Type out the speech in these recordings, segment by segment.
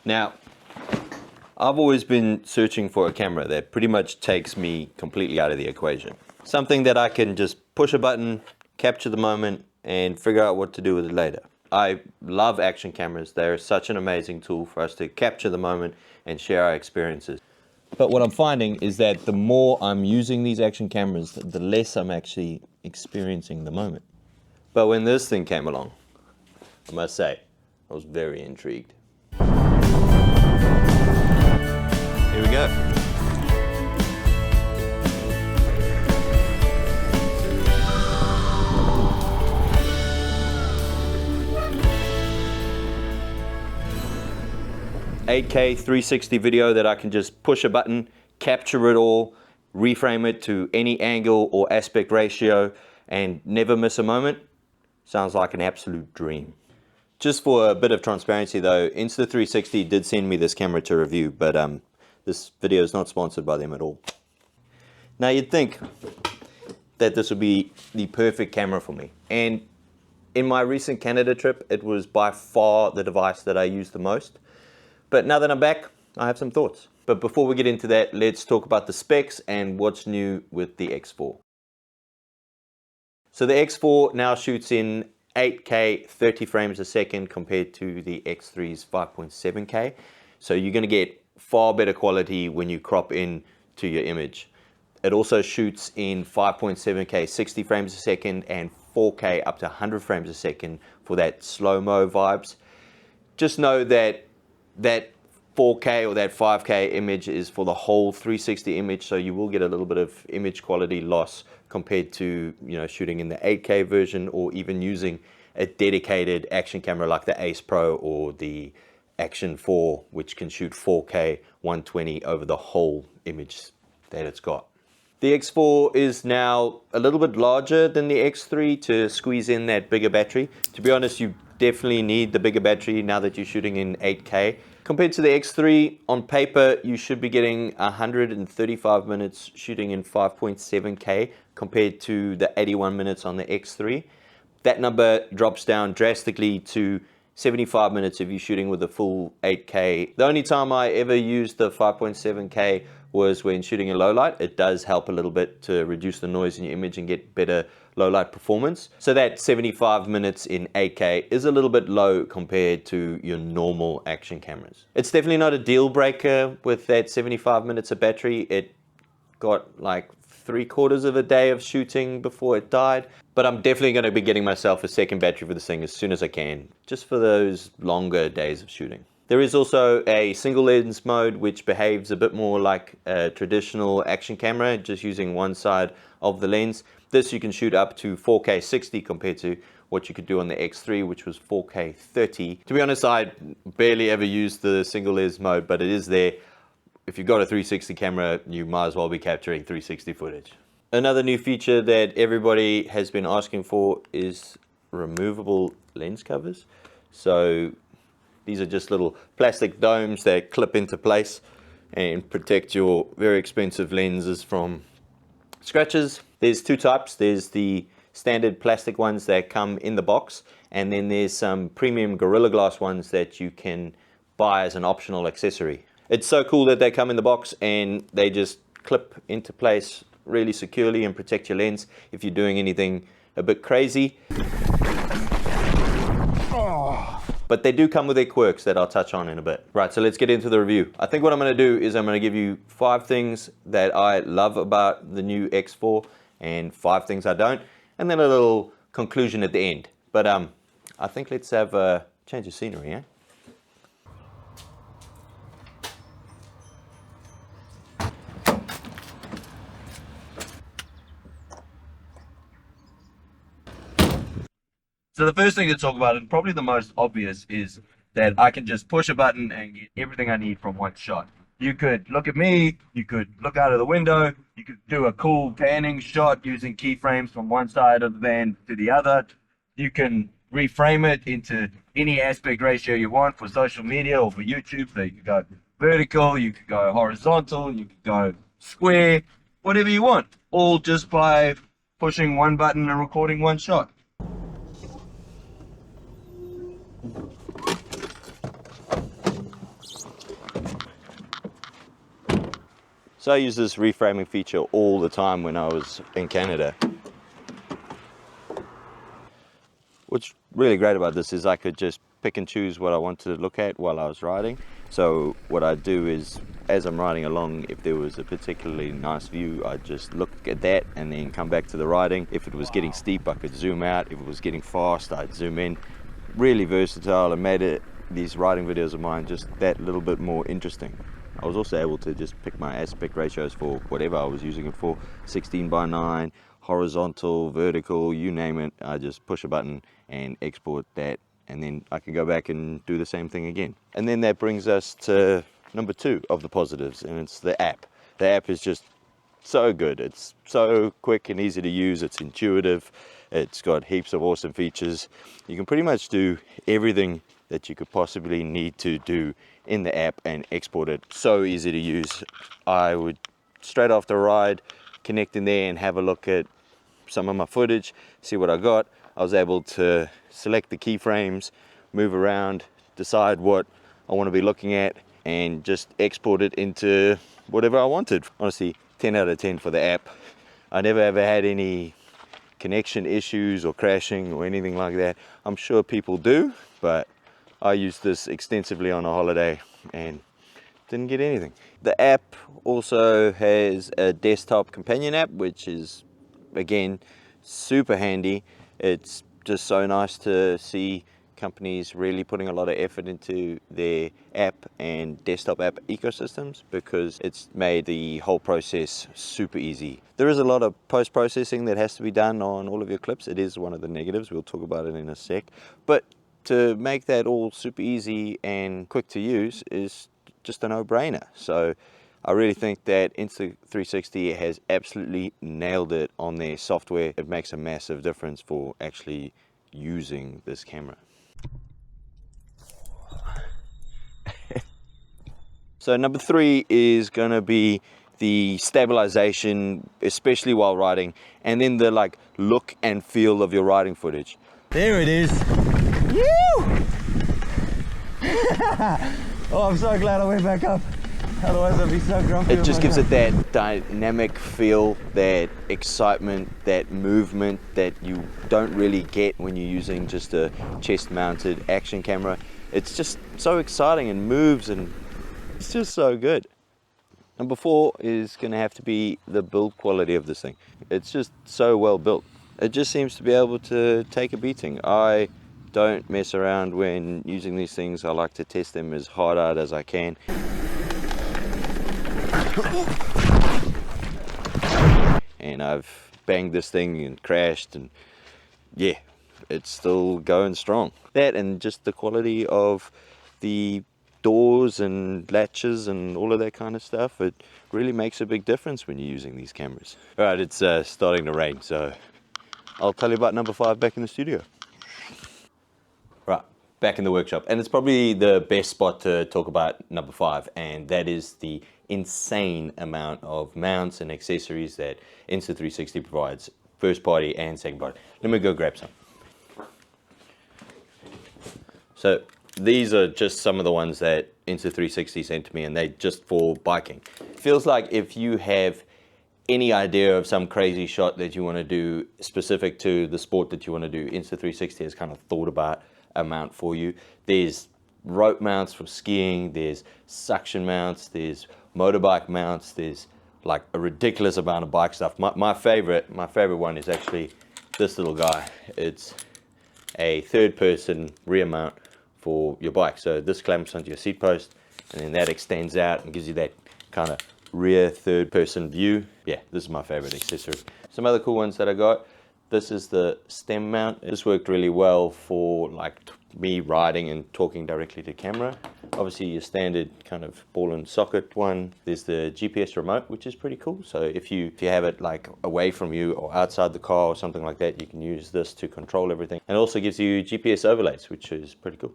Now, I've always been searching for a camera that pretty much takes me completely out of the equation. Something that I can just push a button, capture the moment, and figure out what to do with it later. I love action cameras. They're such an amazing tool for us to capture the moment and share our experiences. But what I'm finding is that the more I'm using these action cameras, the less I'm actually experiencing the moment. But when this thing came along, I must say, I was very intrigued. Here we go. $8K 360 video that I can just push a button, capture it all, reframe it to any angle or aspect ratio, and never miss a moment. Sounds like an absolute dream. Just for a bit of transparency though, Insta360 did send me this camera to review, but this video is not sponsored by them at all. Now you'd think that this would be the perfect camera for me. And in my recent Canada trip, it was by far the device that I used the most. But now that I'm back, I have some thoughts. But before we get into that, let's talk about the specs and what's new with the X4. So the X4 now shoots in 8K 30 frames a second compared to the X3's 5.7K. So you're going to get far better quality when you crop in to your image. It also shoots in 5.7K 60 frames a second and 4K up to 100 frames a second for that slow-mo vibes. Just know that 4K or that 5K image is for the whole 360 image, so you will get a little bit of image quality loss compared to, shooting in the 8K version or even using a dedicated action camera like the Ace Pro or the Action 4, which can shoot 4K 120 over the whole image that it's got. The X4 is now a little bit larger than the X3 to squeeze in that bigger battery. To be honest, you definitely need the bigger battery now that you're shooting in 8K. Compared to the X3, on paper, you should be getting 135 minutes shooting in 5.7K compared to the 81 minutes on the X3. That number drops down drastically to 75 minutes if you're shooting with a full 8K. The only time I ever used the 5.7K was when shooting in low light. It does help a little bit to reduce the noise in your image and get better low light performance. So that 75 minutes in 8K is a little bit low compared to your normal action cameras. It's definitely not a deal breaker with that 75 minutes of battery. It got like 3/4 of a day of shooting before it died. But I'm definitely going to be getting myself a second battery for this thing as soon as I can, just for those longer days of shooting. There is also a single lens mode which behaves a bit more like a traditional action camera, just using one side of the lens. This you can shoot up to 4K 60 compared to what you could do on the X3, which was 4K 30. To be honest, I barely ever used the single lens mode, but it is there. If you've got a 360 camera, you might as well be capturing 360 footage. Another new feature that everybody has been asking for is removable lens covers. So these are just little plastic domes that clip into place and protect your very expensive lenses from scratches. There's two types. There's the standard plastic ones that come in the box, and then there's some premium Gorilla Glass ones that you can buy as an optional accessory. It's so cool that they come in the box and they just clip into place really securely and protect your lens if you're doing anything a bit crazy. But they do come with their quirks that I'll touch on in a bit. Right, so let's get into the review. I think what I'm gonna do is I'm gonna give you 5 things that I love about the new X4 and 5 things I don't, and then a little conclusion at the end. But I think let's have a change of scenery, eh? So the first thing to talk about, and probably the most obvious, is that I can just push a button and get everything I need from one shot. You could look at me, you could look out of the window, you could do a cool panning shot using keyframes from one side of the van to the other. You can reframe it into any aspect ratio you want for social media or for YouTube. So you could go vertical, you could go horizontal, you could go square, whatever you want, all just by pushing one button and recording one shot. So I use this reframing feature all the time when I was in Canada. What's really great about this is I could just pick and choose what I wanted to look at while I was riding. So what I do is, as I'm riding along, if there was a particularly nice view, I'd just look at that and then come back to the riding. If it was getting steep, I could zoom out. If it was getting fast, I'd zoom in. Really versatile, and made these riding videos of mine just that little bit more interesting. I was also able to just pick my aspect ratios for whatever I was using it for, 16:9, horizontal, vertical, you name it. I just push a button and export that, and then I can go back and do the same thing again. And then that brings us to number 2 of the positives, and it's the app. The app is just so good. It's so quick and easy to use. It's intuitive. It's got heaps of awesome features. You can pretty much do everything that you could possibly need to do in the app and export it. So easy to use. I would, straight after a ride, connect in there and have a look at some of my footage, see what I got. I was able to select the keyframes, move around, decide what I want to be looking at, and just export it into whatever I wanted. Honestly, 10 out of 10 for the app. I never ever had any connection issues or crashing or anything like that. I'm sure people do, but I used this extensively on a holiday and didn't get anything. The app also has a desktop companion app, which is, again, super handy. It's just so nice to see companies really putting a lot of effort into their app and desktop app ecosystems, because it's made the whole process super easy. There is a lot of post-processing that has to be done on all of your clips. It is one of the negatives. We'll talk about it in a sec. But to make that all super easy and quick to use is just a no-brainer. So I really think that Insta360 has absolutely nailed it on their software. It makes a massive difference for actually using this camera. So number 3 is going to be the stabilization, especially while riding, and then the look and feel of your riding footage. There it is. Woo! Oh, I'm so glad I went back up. Otherwise I'd be so grumpy. It just gives it that dynamic feel, that excitement, that movement that you don't really get when you're using just a chest-mounted action camera. It's just so exciting and moves, and it's just so good. Number 4 is going to have to be the build quality of this thing. It's just so well built. It just seems to be able to take a beating. I don't mess around when using these things. I like to test them as hard out as I can. And I've banged this thing and crashed, and yeah, it's still going strong. That, and just the quality of the doors and latches and all of that kind of stuff, it really makes a big difference when you're using these cameras. All right, it's starting to rain, so I'll tell you about number 5 back in the studio. Right, back in the workshop, and it's probably the best spot to talk about number 5, and that is the insane amount of mounts and accessories that Insta360 provides, first party and second party. Let me go grab some. So these are just some of the ones that Insta360 sent to me, and they're just for biking. Feels like if you have any idea of some crazy shot that you want to do specific to the sport that you want to do, Insta360 has kind of thought about a mount for you. There's rope mounts for skiing, there's suction mounts, there's motorbike mounts, there's like a ridiculous amount of bike stuff. My favorite one is actually this little guy. It's a third person rear mount for your bike. So this clamps onto your seat post, and then that extends out and gives you that kind of rear third person view. Yeah, this is my favorite accessory. Some other cool ones that I got. This is the stem mount. This worked really well for like me riding and talking directly to camera. Obviously your standard kind of ball and socket one. There's the GPS remote, which is pretty cool. So if you have it like away from you or outside the car or something like that, you can use this to control everything. And it also gives you GPS overlays, which is pretty cool.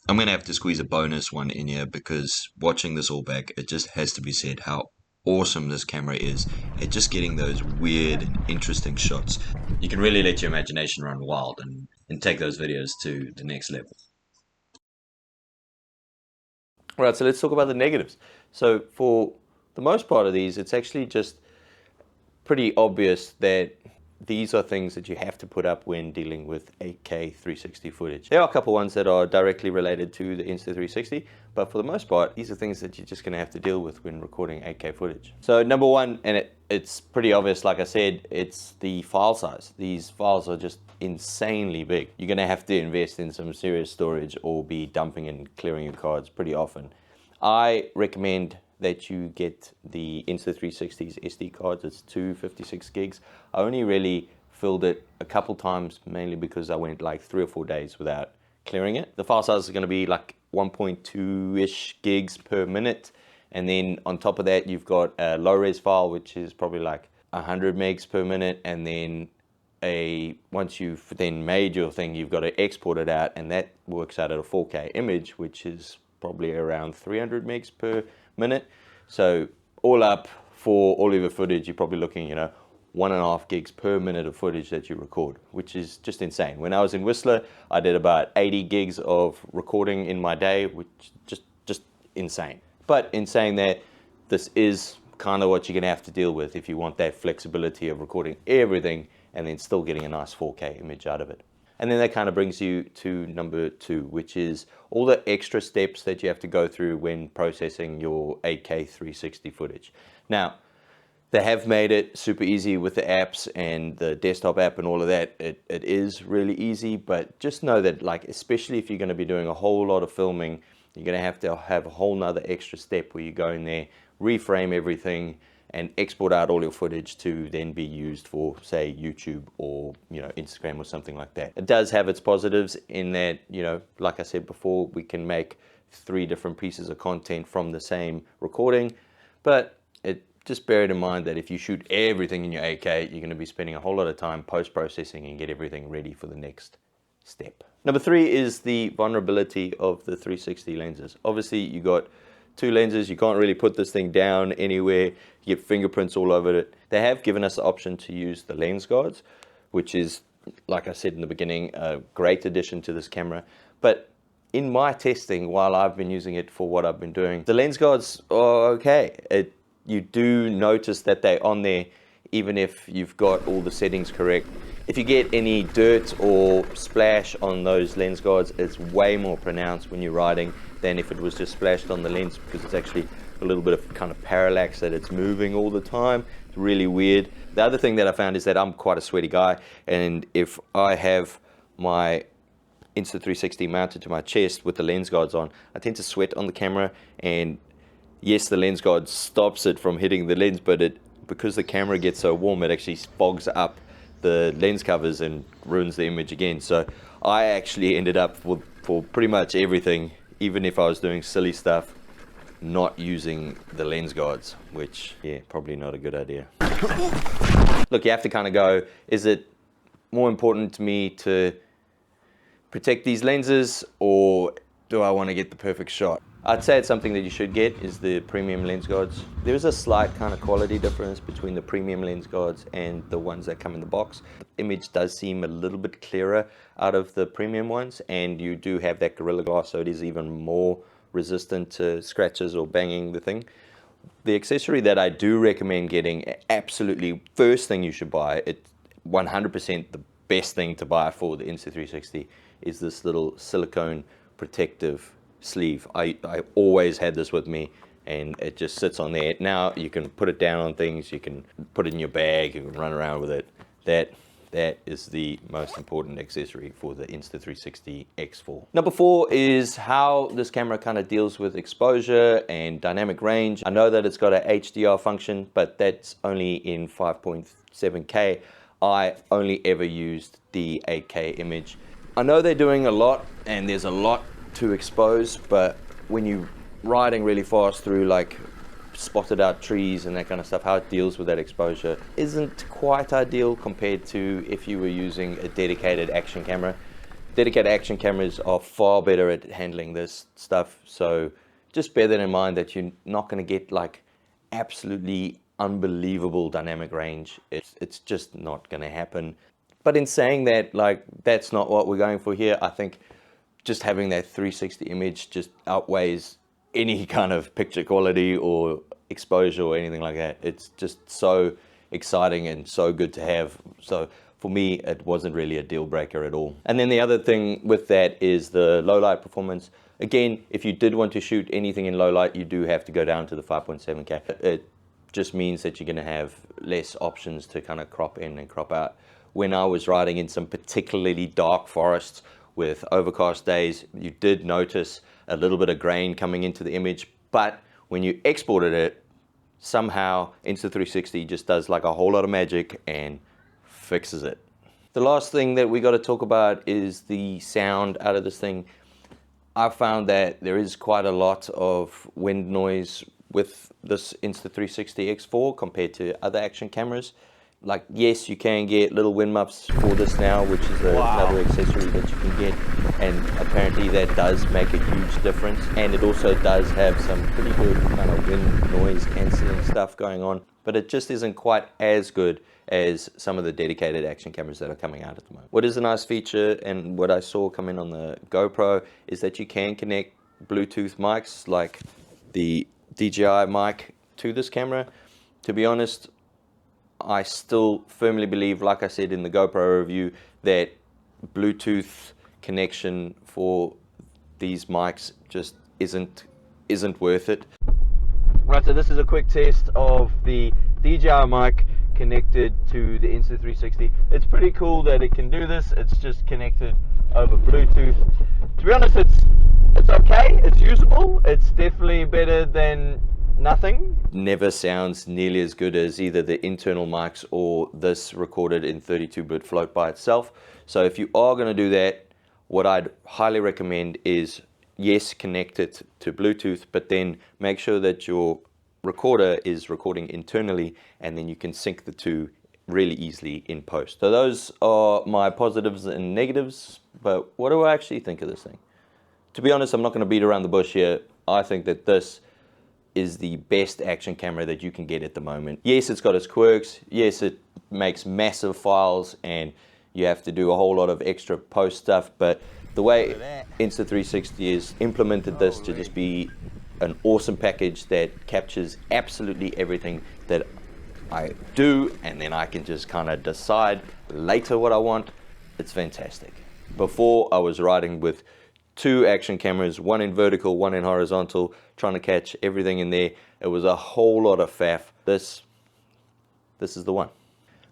I'm going to have to squeeze a bonus one in here, because watching this all back, it just has to be said how awesome this camera is at just getting those weird and interesting shots. You can really let your imagination run wild and take those videos to the next level. Alright, so let's talk about the negatives. So for the most part of these, it's actually just pretty obvious that these are things that you have to put up when dealing with 8K 360 footage. There are a couple ones that are directly related to the Insta360, but for the most part, these are things that you're just gonna have to deal with when recording 8K footage. So number one, and it's pretty obvious, like I said, it's the file size. These files are just insanely big. You're gonna have to invest in some serious storage or be dumping and clearing your cards pretty often. I recommend that you get the Insta360's SD cards. It's 256 gigs. I only really filled it a couple times, mainly because I went like 3 or 4 days without clearing it. The file size is going to be like 1.2-ish gigs per minute. And then on top of that, you've got a low res file, which is probably like 100 megs per minute. And then once you've then made your thing, you've got to export it out, and that works out at a 4K image, which is probably around 300 megs per minute. So all up for all of your footage, you're probably looking, 1.5 gigs per minute of footage that you record, which is just insane. When I was in Whistler, I did about 80 gigs of recording in my day, which just insane. But in saying that, this is kind of what you're gonna have to deal with if you want that flexibility of recording everything and then still getting a nice 4K image out of it. And then that kind of brings you to number 2, which is all the extra steps that you have to go through when processing your 8K 360 footage. Now, they have made it super easy with the apps and the desktop app and all of that. It is really easy, but just know that, like, especially if you're going to be doing a whole lot of filming, you're going to have a whole nother extra step where you go in there, reframe everything, and export out all your footage to then be used for, say, YouTube or Instagram or something like that. It does have its positives in that, like I said before, we can make 3 different pieces of content from the same recording, but just bear it in mind that if you shoot everything in your 8K, you're going to be spending a whole lot of time post-processing and get everything ready for the next step. Number 3 is the vulnerability of the 360 lenses. Obviously, you got 2 lenses, you can't really put this thing down anywhere, you get fingerprints all over it. They have given us the option to use the lens guards, which is, like I said in the beginning, a great addition to this camera. But in my testing, while I've been using it for what I've been doing, the lens guards are okay. You do notice that they're on there, even if you've got all the settings correct. If you get any dirt or splash on those lens guards, it's way more pronounced when you're riding than if it was just splashed on the lens, because it's actually a little bit of kind of parallax that it's moving all the time. It's really weird. The other thing that I found is that I'm quite a sweaty guy, and if I have my Insta360 mounted to my chest with the lens guards on, I tend to sweat on the camera, and yes, the lens guard stops it from hitting the lens, but because the camera gets so warm, it actually fogs up the lens covers and ruins the image again. So I actually ended up for pretty much everything, even if I was doing silly stuff, not using the lens guards, which, yeah, probably not a good idea. Look, you have to kind of go, is it more important to me to protect these lenses, or do I want to get the perfect shot? I'd say it's something that you should get, is the premium lens guards. There is a slight kind of quality difference between the premium lens guards and the ones that come in the box. The image does seem a little bit clearer out of the premium ones, and you do have that Gorilla Glass, so it is even more resistant to scratches or banging the thing. The accessory that I do recommend getting, absolutely first thing you should buy, it's 100% the best thing to buy for the Insta360, is this little silicone protective sleeve. I always had this with me, and it just sits on there. Now you can put it down on things, you can put it in your bag, you can run around with it. That is the most important accessory for the Insta360 X4. Number 4 is how this camera kind of deals with exposure and dynamic range. I know that it's got a HDR function, but that's only in 5.7K. I only ever used the 8K image. I know they're doing a lot, and there's a lot to expose, but when you're riding really fast through like spotted out trees and that kind of stuff, how it deals with that exposure isn't quite ideal compared to if you were using a dedicated action camera. Dedicated action cameras are far better at handling this stuff, so just bear that in mind, that you're not going to get like absolutely unbelievable dynamic range. It's just not going to happen. But in saying that, like, that's not what we're going for here. I think just having that 360 image just outweighs any kind of picture quality or exposure or anything like that. It's just so exciting and so good to have. So for me, it wasn't really a deal breaker at all. And then the other thing with that is the low light performance. Again, if you did want to shoot anything in low light, you do have to go down to the 5.7K. It just means that you're going to have less options to kind of crop in and crop out. When I was riding in some particularly dark forests with overcast days, you did notice a little bit of grain coming into the image, but when you exported it, somehow Insta360 just does like a whole lot of magic and fixes it. The last thing that we got to talk about is the sound out of this thing. I found that there is quite a lot of wind noise with this Insta360 X4 compared to other action cameras. Like, yes, you can get little wind muffs for this now, which is another accessory that you can get, and apparently that does make a huge difference. And it also does have some pretty good kind of wind noise cancelling stuff going on, but it just isn't quite as good as some of the dedicated action cameras that are coming out at the moment. What is a nice feature, and what I saw come in on the GoPro, is that you can connect Bluetooth mics like the DJI mic to this camera. To be honest, I still firmly believe, like I said in the GoPro review, that Bluetooth connection for these mics just isn't worth it. Right, so this is a quick test of the DJI mic connected to the Insta360. It's pretty cool that it can do this. It's just connected over Bluetooth. To be honest, it's okay, it's usable. It's definitely better than nothing. Never sounds nearly as good as either the internal mics or this recorded in 32-bit float by itself. So if you are going to do that, what I'd highly recommend is, yes, connect it to Bluetooth, but then make sure that your recorder is recording internally, and then you can sync the two really easily in post. So those are my positives and negatives, but what do I actually think of this thing? To be honest, I'm not going to beat around the bush here. I think that this is the best action camera that you can get at the moment. Yes, it's got its quirks. Yes, it makes massive files and you have to do a whole lot of extra post stuff, but the way Insta360 has implemented this to just be an awesome package that captures absolutely everything that I do, and then I can just kind of decide later what I want. It's fantastic. Before, I was riding with two action cameras, one in vertical, one in horizontal, trying to catch everything in there. It was a whole lot of faff. This is the one.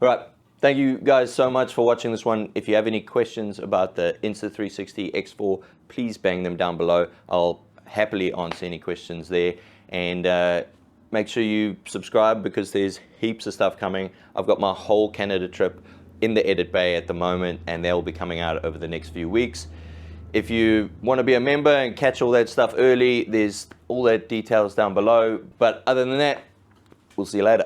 All right, thank you guys so much for watching this one. If you have any questions about the Insta360 X4, please bang them down below. I'll happily answer any questions there, and make sure you subscribe because there's heaps of stuff coming. I've got my whole Canada trip in the edit bay at the moment, and they'll be coming out over the next few weeks. If you want to be a member and catch all that stuff early, there's all that details down below. But other than that, we'll see you later.